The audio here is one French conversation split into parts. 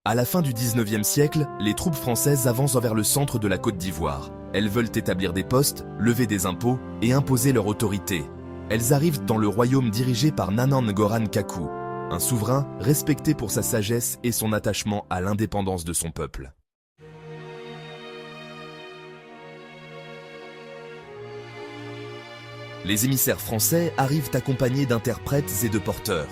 À la fin du 19e siècle, les troupes françaises avancent vers le centre de la Côte d'Ivoire. Elles veulent établir des postes, lever des impôts et imposer leur autorité. Elles arrivent dans le royaume dirigé par Nanan Ngoran Kakou, un souverain respecté pour sa sagesse et son attachement à l'indépendance de son peuple. Les émissaires français arrivent accompagnés d'interprètes et de porteurs.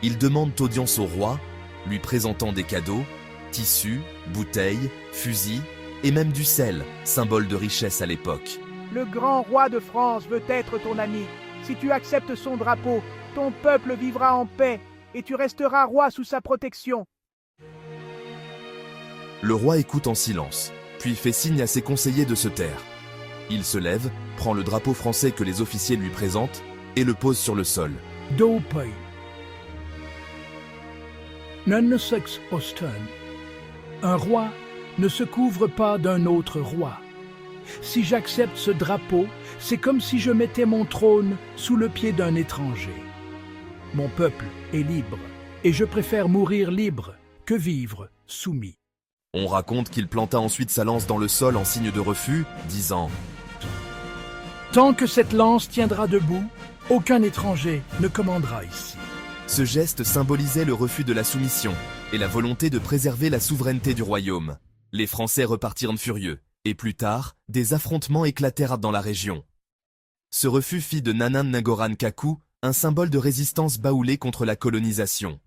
Ils demandent audience au roi, lui présentant des cadeaux, tissus, bouteilles, fusils et même du sel, symbole de richesse à l'époque. Le grand roi de France veut être ton ami. Si tu acceptes son drapeau, ton peuple vivra en paix et tu resteras roi sous sa protection. Le roi écoute en silence, puis fait signe à ses conseillers de se taire. Il se lève, prend le drapeau français que les officiers lui présentent et le pose sur le sol. Dopey. Nunsex Osten. Un roi ne se couvre pas d'un autre roi. Si j'accepte ce drapeau, c'est comme si je mettais mon trône sous le pied d'un étranger. Mon peuple est libre, et je préfère mourir libre que vivre soumis. On raconte qu'il planta ensuite sa lance dans le sol en signe de refus, disant « Tant que cette lance tiendra debout, aucun étranger ne commandera ici. » Ce geste symbolisait le refus de la soumission et la volonté de préserver la souveraineté du royaume. Les Français repartirent furieux, et plus tard, des affrontements éclatèrent dans la région. Ce refus fit de Nanan Ngoran Kakou un symbole de résistance baoulée contre la colonisation.